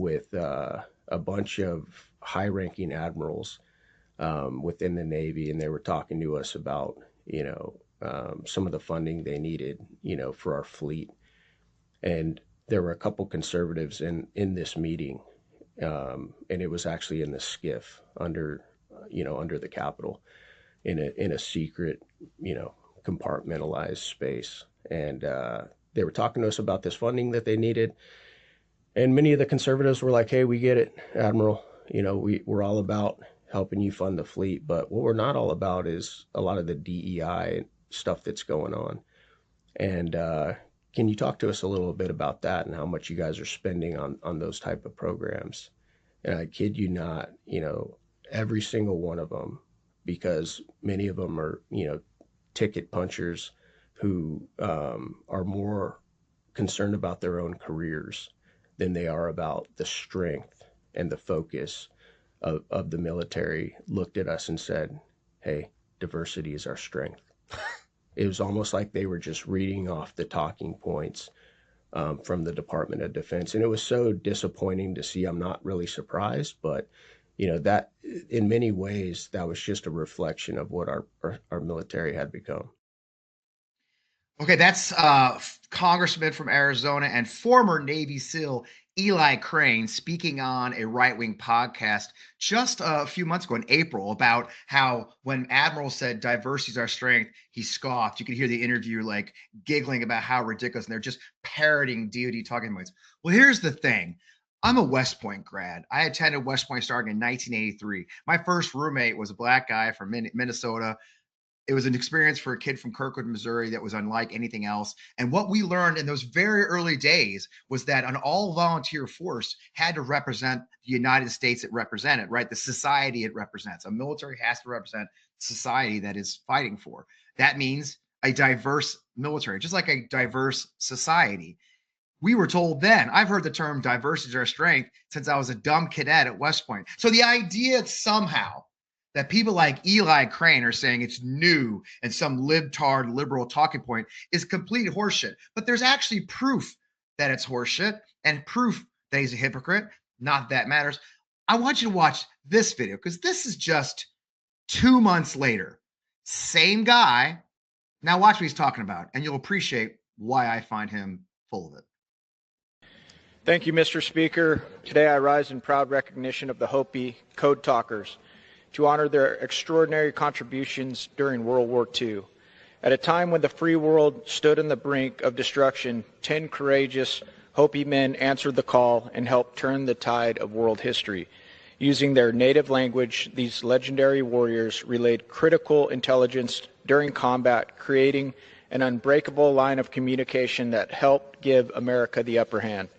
with a bunch of high-ranking admirals within the Navy, and they were talking to us about, some of the funding they needed, for our fleet. And there were a couple conservatives in this meeting, and it was actually in the skiff under the Capitol, in a secret, compartmentalized space. And they were talking to us about this funding that they needed. And many of the conservatives were like, "Hey, we get it, Admiral. We're all about helping you fund the fleet, but what we're not all about is a lot of the DEI stuff that's going on." And can you talk to us a little bit about that and how much you guys are spending on those type of programs? And I kid you not, every single one of them, because many of them are, ticket punchers who are more concerned about their own careers than they are about the strength and the focus of the military, looked at us and said, "Hey, diversity is our strength." It was almost like they were just reading off the talking points from the Department of Defense. And it was so disappointing to see. I'm not really surprised, but that in many ways, that was just a reflection of what our military had become. Okay, that's Congressman from Arizona and former Navy SEAL Eli Crane speaking on a right-wing podcast just a few months ago in April about how when Admiral said diversity is our strength, he scoffed. You could hear the interview like giggling about how ridiculous, and they're just parroting DoD talking points. Well, here's the thing. I'm a West Point grad. I attended West Point starting in 1983. My first roommate was a black guy from Minnesota. It was an experience for a kid from Kirkwood, Missouri that was unlike anything else. And what we learned in those very early days was that an all volunteer force had to represent the United States it represented, right? The society it represents. A military has to represent society that is fighting for. That means a diverse military, just like a diverse society. We were told then, I've heard the term diversity is our strength since I was a dumb cadet at West Point. So the idea somehow that people like Eli Crane are saying it's new and some libtard liberal talking point is complete horseshit. But there's actually proof that it's horseshit and proof that he's a hypocrite. Not that matters. I want you to watch this video because this is just 2 months later. Same guy. Now watch what he's talking about, and you'll appreciate why I find him full of it. Thank you, Mr. Speaker. Today I rise in proud recognition of the Hopi Code Talkers to honor their extraordinary contributions during World War II. At a time when the free world stood on the brink of destruction, 10 courageous Hopi men answered the call and helped turn the tide of world history. Using their native language, these legendary warriors relayed critical intelligence during combat, creating an unbreakable line of communication that helped give America the upper hand.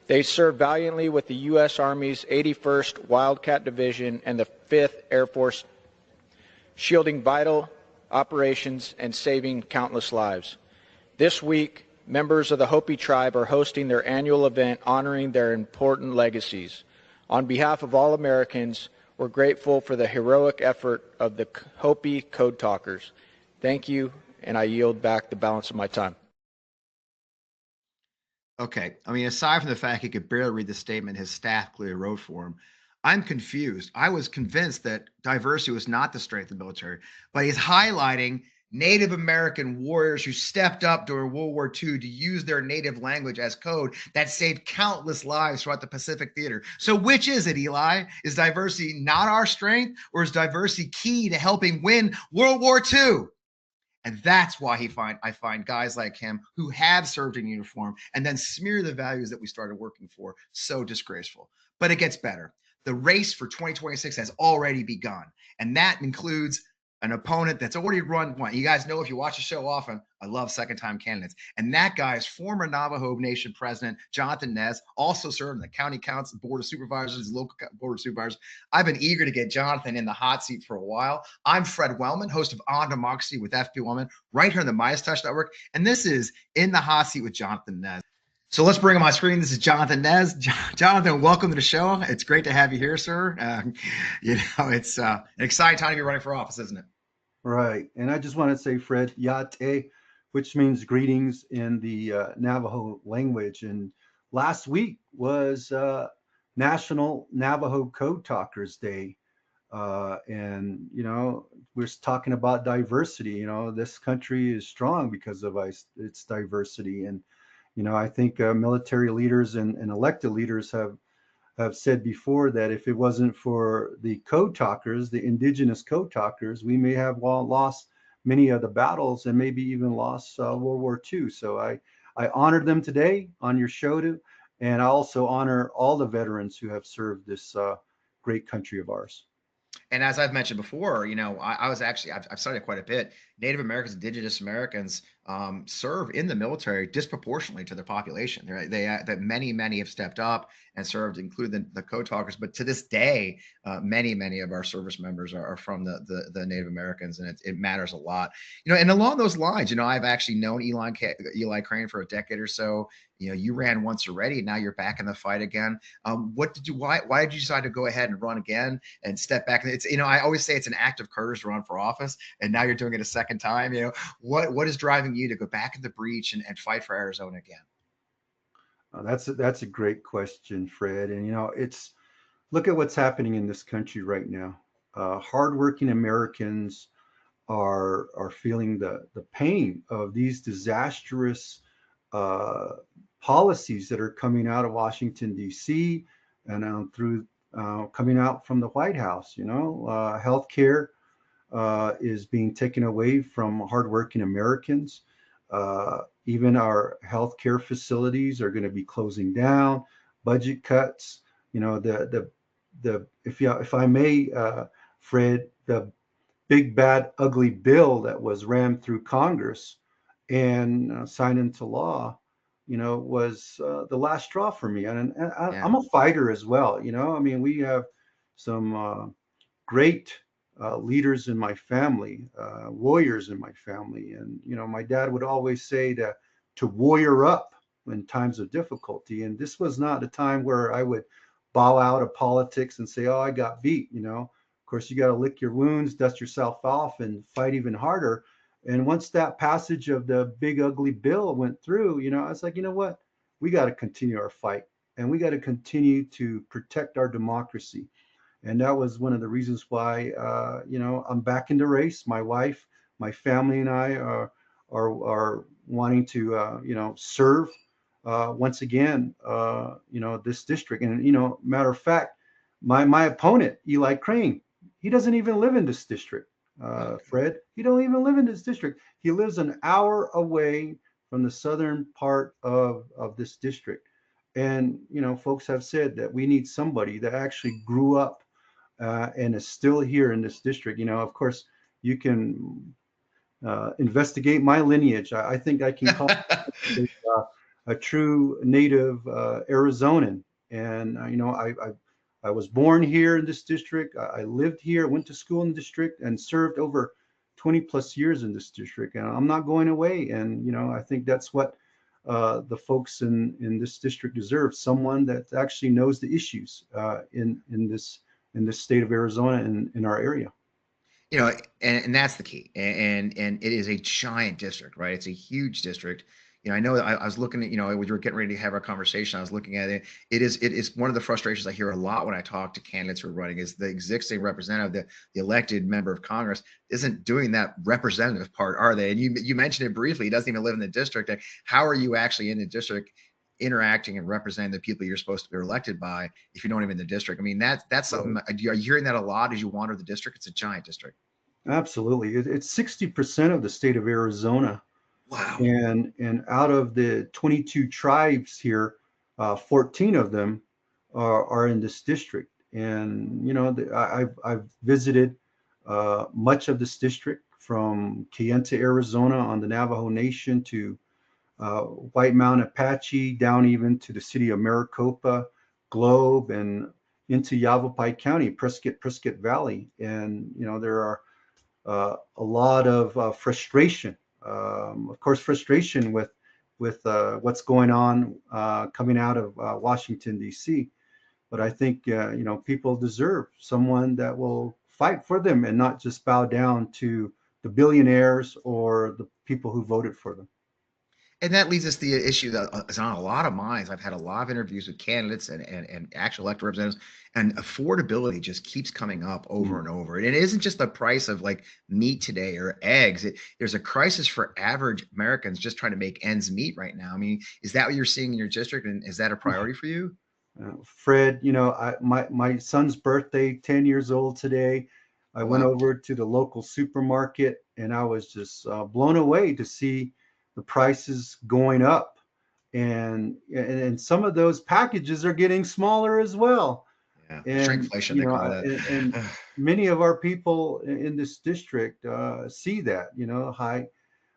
They served valiantly with the U.S. Army's 81st Wildcat Division and the 5th Air Force, shielding vital operations and saving countless lives. This week, members of the Hopi tribe are hosting their annual event honoring their important legacies. On behalf of all Americans, we're grateful for the heroic effort of the Hopi Code Talkers. Thank you, and I yield back the balance of my time. Okay. I mean, aside from the fact he could barely read the statement his staff clearly wrote for him, I'm confused. I was convinced that diversity was not the strength of the military, but he's highlighting Native American warriors who stepped up during World War II to use their native language as code that saved countless lives throughout the Pacific Theater. So which is it, Eli? Is diversity not our strength, or is diversity key to helping win World War II? And that's why I find guys like him who have served in uniform and then smear the values that we started working for so disgraceful. But it gets better. The race for 2026 has already begun. And that includes an opponent that's already run one. You guys know, if you watch the show often, I love second-time candidates. And that guy is former Navajo Nation President Jonathan Nez, also served in the County Council Board of Supervisors, local Board of Supervisors. I've been eager to get Jonathan in the hot seat for a while. I'm Fred Wellman, host of On Democracy with FP Wellman, right here on the Meidas Touch Network. And this is In the Hot Seat with Jonathan Nez. So let's bring him on screen. This is Jonathan Nez. Jonathan, welcome to the show. It's great to have you here, sir. It's an exciting time to be running for office, isn't it? Right. And I just want to say, Fred, Yate, which means greetings in the Navajo language. And last week was National Navajo Code Talkers Day. And, we're talking about diversity. This country is strong because of its diversity. And, I think military leaders and elected leaders have said before that if it wasn't for the code talkers, the indigenous code talkers, we may have lost many of the battles and maybe even lost World War II. So I honored them today on your show too, and I also honor all the veterans who have served this great country of ours. And as I've mentioned before, I was actually, I've studied quite a bit. Native Americans, Indigenous Americans serve in the military disproportionately to their population. That many have stepped up and served, including the code talkers. But to this day, many of our service members are from the Native Americans, and it matters a lot. And along those lines, I've actually known Eli Crane for a decade or so. You ran once already, now you're back in the fight again. Why did you decide to go ahead and run again and step back? It's, I always say it's an act of courage to run for office, and now you're doing it a second time. What is driving you to go back in the breach and fight for Arizona again? That's a great question, Fred. And it's look at what's happening in this country right now. Hardworking Americans are feeling the pain of these disastrous policies that are coming out of Washington, D.C. and through coming out from the White House. Healthcare is being taken away from hardworking Americans. Even our healthcare facilities are going to be closing down. Budget cuts. If I may, Fred, the big bad ugly bill that was rammed through Congress and signed into law, was the last straw for me. And I'm a fighter as well. We have some great leaders in my family, warriors in my family. And, my dad would always say to warrior up in times of difficulty. And this was not a time where I would bow out of politics and say, oh, I got beat. Of course, you got to lick your wounds, dust yourself off, and fight even harder. And once that passage of the big ugly bill went through, I was like, you know what? We got to continue our fight, and we got to continue to protect our democracy. And that was one of the reasons why, I'm back in the race. My wife, my family, and I are wanting to, serve once again, this district. And matter of fact, my opponent, Eli Crane, he doesn't even live in this district. Fred, he don't even live in this district. He lives an hour away from the southern part of this district. And folks have said that we need somebody that actually grew up and is still here in this district. Of course, you can investigate my lineage. I think I can call a true native Arizonan. And I was born here in this district. I lived here, went to school in the district, and served over 20 plus years in this district. And I'm not going away. And I think that's what the folks in this district deserve: someone that actually knows the issues in this state of Arizona and in our area. And that's the key. And it is a giant district, right? It's a huge district. I know I was looking at, when we were getting ready to have our conversation, I was looking at it. It is one of the frustrations I hear a lot when I talk to candidates who are running is the existing representative, the elected member of Congress isn't doing that representative part, are they? And you mentioned it briefly. He doesn't even live in the district. How are you actually in the district interacting and representing the people you're supposed to be elected by if you don't even in the district? I mean, that's something. Are you hearing that a lot as you wander the district? It's a giant district. Absolutely. It's 60% of the state of Arizona. Wow. And out of the 22 tribes here, 14 of them are in this district. And, I've visited much of this district, from Kayenta, Arizona on the Navajo Nation to White Mountain Apache, down even to the city of Maricopa, Globe, and into Yavapai County, Prescott Valley. And, there are a lot of frustration. Of course, frustration with what's going on coming out of Washington, D.C. But I think people deserve someone that will fight for them and not just bow down to the billionaires or the people who voted for them. And that leads us to the issue that is on a lot of minds. I've had a lot of interviews with candidates and actual elected representatives, and affordability just keeps coming up over and over. And it isn't just the price of like meat today or eggs. There's a crisis for average Americans just trying to make ends meet right now. I mean, is that what you're seeing in your district, and is that a priority for you? Fred, my son's birthday, 10 years old today. I Oh went wow. over to the local supermarket and I was just blown away to see the prices going up. And some of those packages are getting smaller as well. Yeah, And, shrinkflation they call that. and many of our people in this district see that,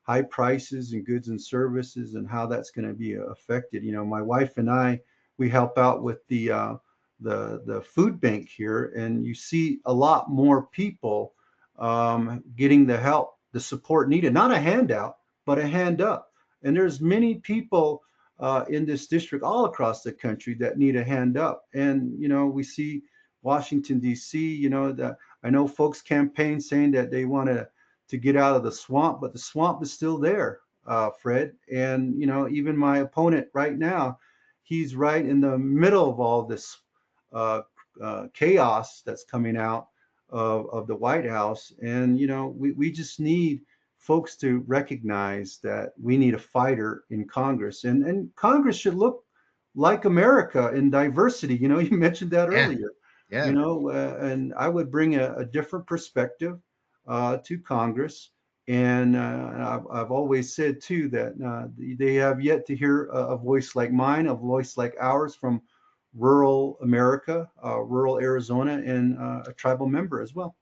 high prices and goods and services and how that's going to be affected. My wife and I, we help out with the food bank here, and you see a lot more people getting the help, the support needed, not a handout, but a hand up. And there's many people in this district all across the country that need a hand up. And we see Washington D.C. That I know folks campaign saying that they want to get out of the swamp, but the swamp is still there, Fred. And even my opponent right now, he's right in the middle of all this uh, chaos that's coming out of the White House. And we just need folks to recognize that we need a fighter in Congress, and Congress should look like America in diversity. You mentioned that Yeah, earlier. yeah. And I would bring a different perspective to Congress. And I've always said too that they have yet to hear a voice like mine, a voice like ours from rural America, rural Arizona, and a tribal member as well.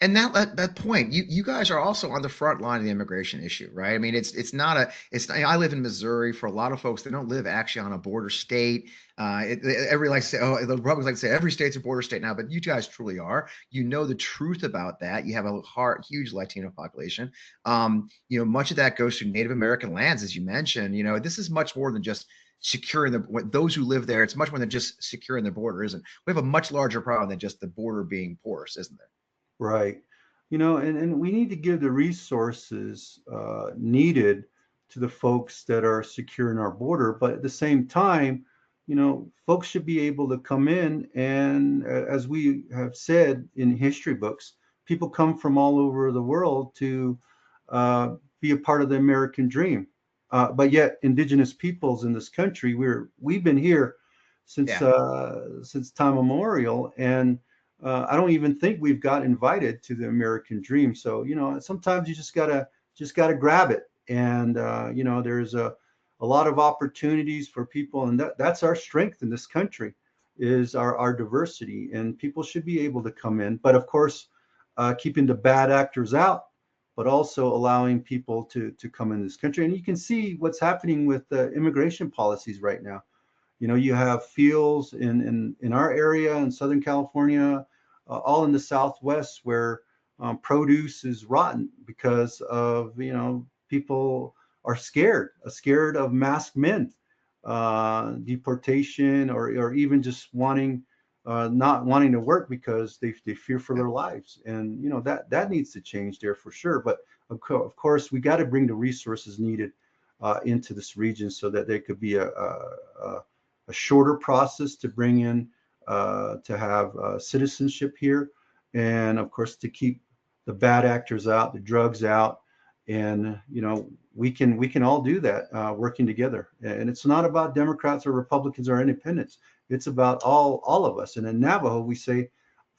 And that point, you guys are also on the front line of the immigration issue, right? I mean, I live in Missouri. For a lot of folks, they don't live actually on a border state. Every like to say, oh, the Republicans like to say every state's a border state now, but you guys truly are. You know the truth about that. You have a huge Latino population. Much of that goes to Native American lands, as you mentioned. This is much more than just securing those who live there. It's much more than just securing the border, isn't it? We have a much larger problem than just the border being porous, isn't there? Right. And we need to give the resources needed to the folks that are securing our border. But at the same time, folks should be able to come in. And as we have said in history books, people come from all over the world to be a part of the American dream. But yet, indigenous peoples in this country, we've been here Yeah. since time immemorial, and I don't even think we've got invited to the American dream. So sometimes you just gotta grab it, and there's a lot of opportunities for people, and that's our strength in this country, is our diversity, and people should be able to come in. But of course, keeping the bad actors out, but also allowing people to come in this country. And you can see what's happening with the immigration policies right now. You have fields in our area in Southern California, all in the Southwest, where produce is rotten because of people are scared of masked men, deportation, or even just not wanting to work because they fear for their lives. And that needs to change there for sure. But of course, we got to bring the resources needed into this region so that there could be a shorter process to bring in, to have citizenship here, and of course to keep the bad actors out, the drugs out. And we can all do that, working together. And it's not about Democrats or Republicans or independents. It's about all of us. And in Navajo, we say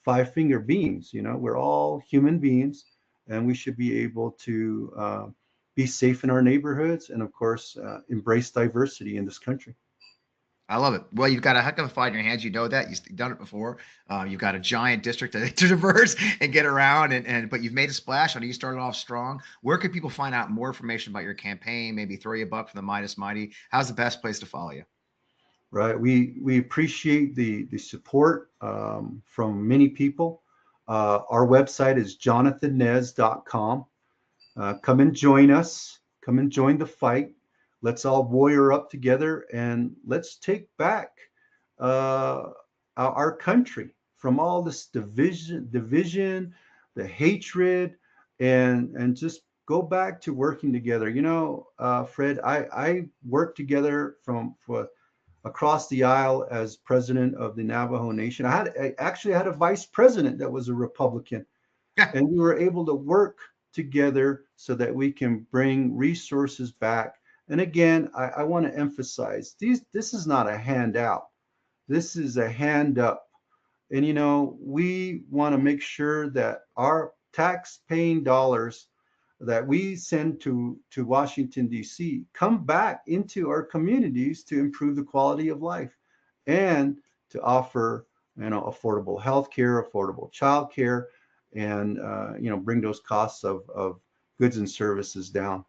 five finger beams. We're all human beings, and we should be able to be safe in our neighborhoods, and of course embrace diversity in this country. I love it. Well, you've got a heck of a fight in your hands. You know that. You've done it before. You've got a giant district to traverse and get around, but you've made a splash. I know you started off strong. Where could people find out more information about your campaign? Maybe throw you a buck from the Meidas Mighty. How's the best place to follow you? Right. We appreciate the support from many people. Our website is jonathannez.com. Come and join us. Come and join the fight. Let's all warrior up together, and let's take back our country from all this division, the hatred, and just go back to working together. You know, Fred, I worked together for across the aisle as president of the Navajo Nation. I actually had a vice president that was a Republican, and we were able to work together so that we can bring resources back. And again, I want to emphasize this is not a handout. This is a hand up. And, you know, we want to make sure that our tax paying dollars that we send to Washington, D.C. come back into our communities to improve the quality of life and to offer, you know, affordable health care, affordable child care, and, you know, bring those costs of goods and services down.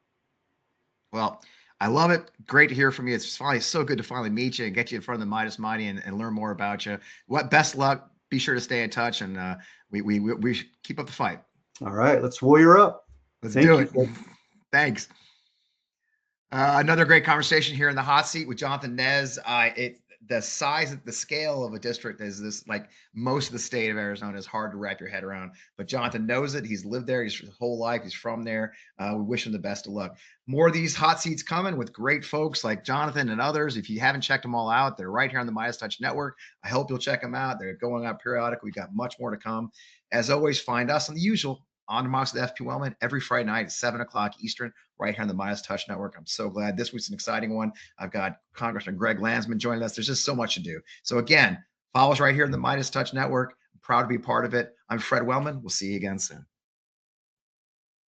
Well, I love it. Great to hear from you. It's finally so good to finally meet you and get you in front of the Meidas Mighty and learn more about you. What best luck. Be sure to stay in touch, and we keep up the fight. All right, let's warrior up. Let's do it. Thanks. Another great conversation here in the hot seat with Jonathan Nez. The size, the scale of a district is this, like most of the state of Arizona, is hard to wrap your head around. But Jonathan knows it. He's lived there. He's his whole life. He's from there. We wish him the best of luck. More of these hot seats coming with great folks like Jonathan and others. If you haven't checked them all out, they're right here on the Meidas Touch Network. I hope you'll check them out. They're going out periodically. We've got much more to come. As always, find us on the usual On Democracy with FP Wellman every Friday night at 7 o'clock Eastern, right here on the Meidas Touch Network. I'm so glad this week's an exciting one. I've got Congressman Greg Landsman joining us. There's just so much to do. So again, follow us right here in the Meidas Touch Network. I'm proud to be part of it. I'm Fred Wellman. We'll see you again soon.